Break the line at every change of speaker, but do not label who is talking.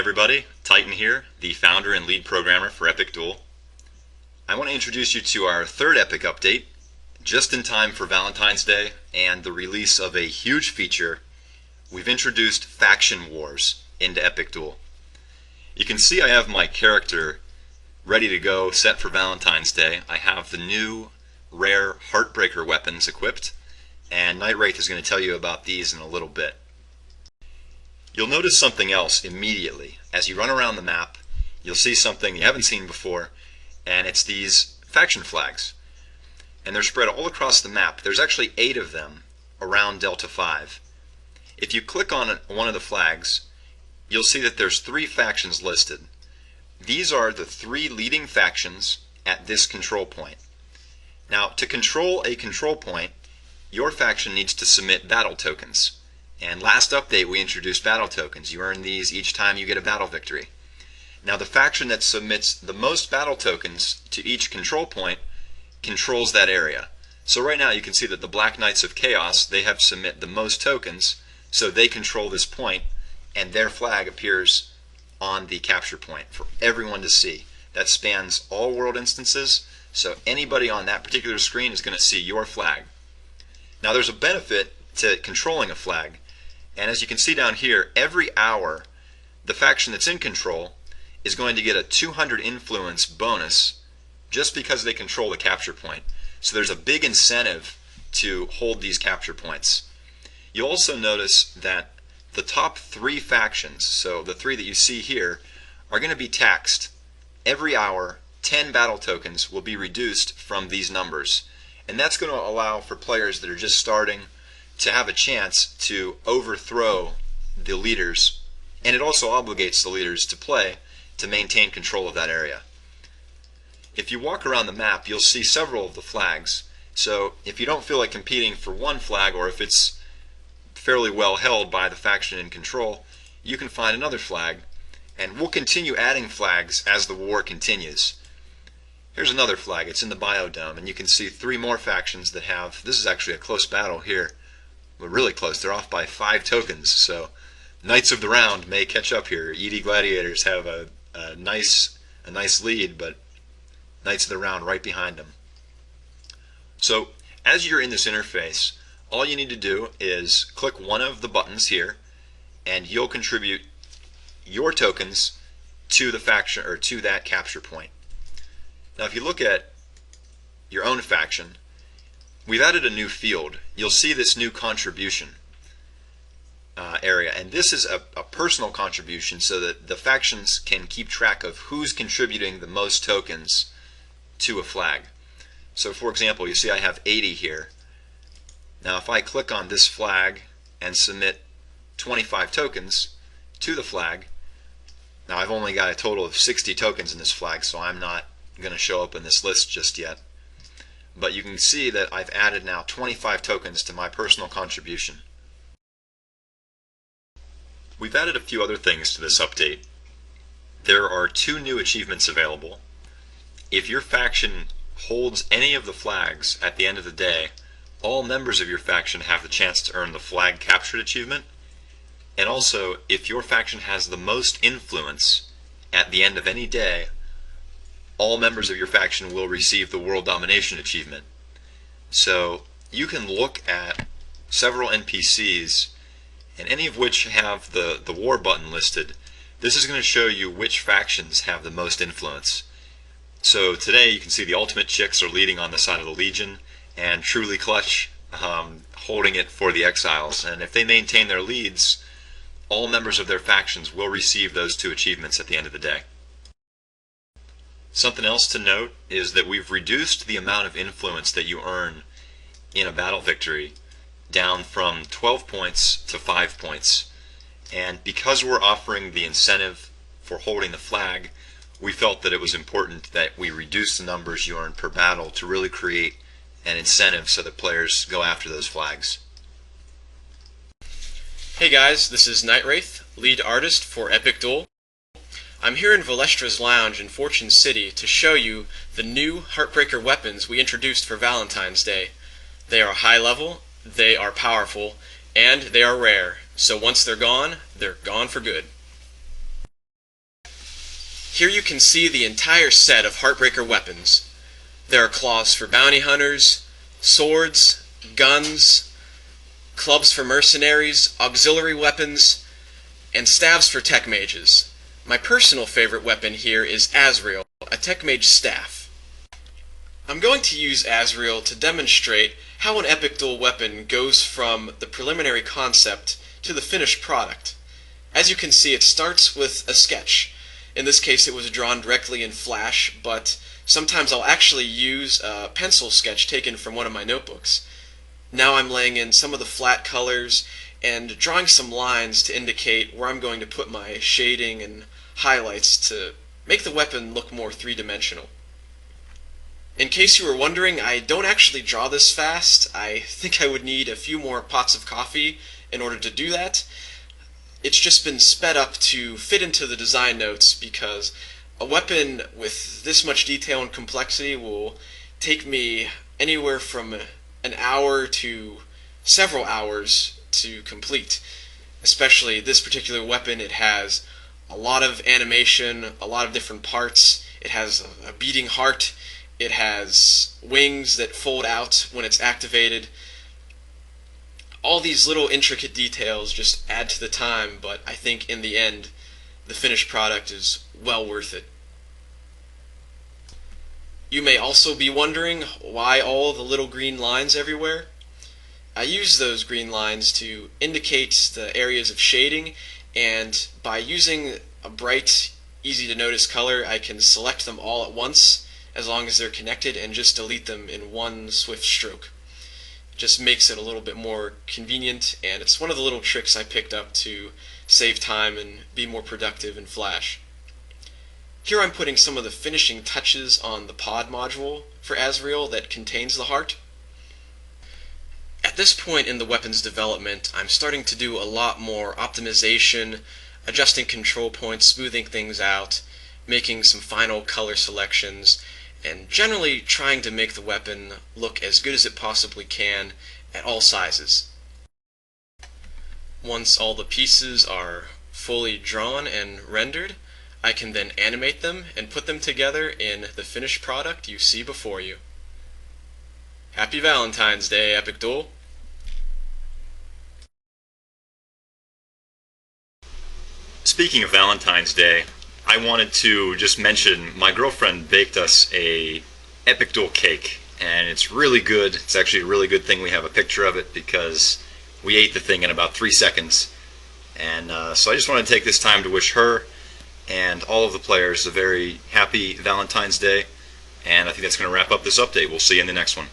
everybody, Titan here, the founder and lead programmer for Epic Duel. I want to introduce you to our third Epic update, just in time for Valentine's Day and the release of a huge feature. We've introduced Faction Wars into Epic Duel. You can see I have my character ready to go, set for Valentine's Day. I have the new rare Heartbreaker weapons equipped, and Nightwraith is going to tell you about these in a little bit. You'll notice something else immediately. As you run around the map, you'll see something you haven't seen before, and it's these faction flags. And they're spread all across the map. There's actually 8 of them around Delta 5. If you click on one of the flags, you'll see that there's 3 factions listed. These are the 3 leading factions at this control point. Now, to control a control point, your faction needs to submit battle tokens. And last update we introduced battle tokens. You earn these each time you get a battle victory. Now the faction that submits the most battle tokens to each control point controls that area. So right now you can see that the Black Knights of Chaos, they have submit the most tokens, so they control this point, and their flag appears on the capture point for everyone to see. That spans all world instances, so anybody on that particular screen is going to see your flag. Now there's a benefit to controlling a flag. And as you can see down here, every hour the faction that's in control is going to get a 200 influence bonus just because they control the capture point. So there's a big incentive to hold these capture points. You'll also notice that the top 3 factions, so the 3 that you see here, are going to be taxed. Every hour, 10 battle tokens will be reduced from these numbers. And that's going to allow for players that are just starting to have a chance to overthrow the leaders, and it also obligates the leaders to play to maintain control of that area. If you walk around the map, you'll see several of the flags. So if you don't feel like competing for one flag, or if it's fairly well held by the faction in control, you can find another flag, and we'll continue adding flags as the war continues. Here's another flag. It's in the biodome, and you can see 3 more factions that have, this is actually a close battle here. We're really close. They're off by 5 tokens, so Knights of the Round may catch up here. ED Gladiators have a nice lead, but Knights of the Round right behind them. So as you're in this interface, all you need to do is click one of the buttons here, and you'll contribute your tokens to the faction, or to that capture point. Now if you look at your own faction, we've added a new field. You'll see this new contribution area, and this is a personal contribution so that the factions can keep track of who's contributing the most tokens to a flag. So for example, you see I have 80 here. Now if I click on this flag and submit 25 tokens to the flag, now I've only got a total of 60 tokens in this flag, so I'm not going to show up in this list just yet. But you can see that I've added now 25 tokens to my personal contribution. We've added a few other things to this update. There are 2 new achievements available. If your faction holds any of the flags at the end of the day, all members of your faction have the chance to earn the Flag Captured achievement. And also, if your faction has the most influence at the end of any day, all members of your faction will receive the World Domination achievement. So you can look at several NPCs, and any of which have the war button listed. This is going to show you which factions have the most influence. So today you can see the Ultimate Chicks are leading on the side of the Legion, and Truly Clutch holding it for the Exiles. And if they maintain their leads, all members of their factions will receive those 2 achievements at the end of the day. Something else to note is that we've reduced the amount of influence that you earn in a battle victory down from 12 points to 5 points. And because we're offering the incentive for holding the flag, we felt that it was important that we reduce the numbers you earn per battle to really create an incentive so that players go after those flags.
Hey guys, this is Nightwraith, lead artist for Epic Duel. I'm here in Valestra's Lounge in Fortune City to show you the new Heartbreaker weapons we introduced for Valentine's Day. They are high level, they are powerful, and they are rare, so once they're gone for good. Here you can see the entire set of Heartbreaker weapons. There are claws for bounty hunters, swords, guns, clubs for mercenaries, auxiliary weapons, and staves for tech mages. My personal favorite weapon here is Azrael, a tech mage staff. I'm going to use Azrael to demonstrate how an Epic Duel weapon goes from the preliminary concept to the finished product. As you can see, it starts with a sketch. In this case it was drawn directly in Flash, but sometimes I'll actually use a pencil sketch taken from one of my notebooks. Now I'm laying in some of the flat colors and drawing some lines to indicate where I'm going to put my shading and highlights to make the weapon look more three-dimensional. In case you were wondering, I don't actually draw this fast. I think I would need a few more pots of coffee in order to do that. It's just been sped up to fit into the design notes because a weapon with this much detail and complexity will take me anywhere from an hour to several hours to complete. Especially this particular weapon, it has a lot of animation, a lot of different parts. It has a beating heart. It has wings that fold out when it's activated. All these little intricate details just add to the time, but I think in the end, the finished product is well worth it. You may also be wondering why all the little green lines everywhere. I use those green lines to indicate the areas of shading, and by using a bright, easy to notice color, I can select them all at once as long as they're connected and just delete them in one swift stroke. It just makes it a little bit more convenient, and it's one of the little tricks I picked up to save time and be more productive in Flash. Here I'm putting some of the finishing touches on the pod module for Azrael that contains the heart. At this point in the weapon's development, I'm starting to do a lot more optimization, adjusting control points, smoothing things out, making some final color selections, and generally trying to make the weapon look as good as it possibly can at all sizes. Once all the pieces are fully drawn and rendered, I can then animate them and put them together in the finished product you see before you. Happy Valentine's Day, Epic Duel!
Speaking of Valentine's Day, I wanted to just mention my girlfriend baked us a Epic Duel cake, and it's really good. It's actually a really good thing we have a picture of it because we ate the thing in about 3 seconds. And so I just want to take this time to wish her and all of the players a very happy Valentine's Day, and I think that's going to wrap up this update. We'll see you in the next one.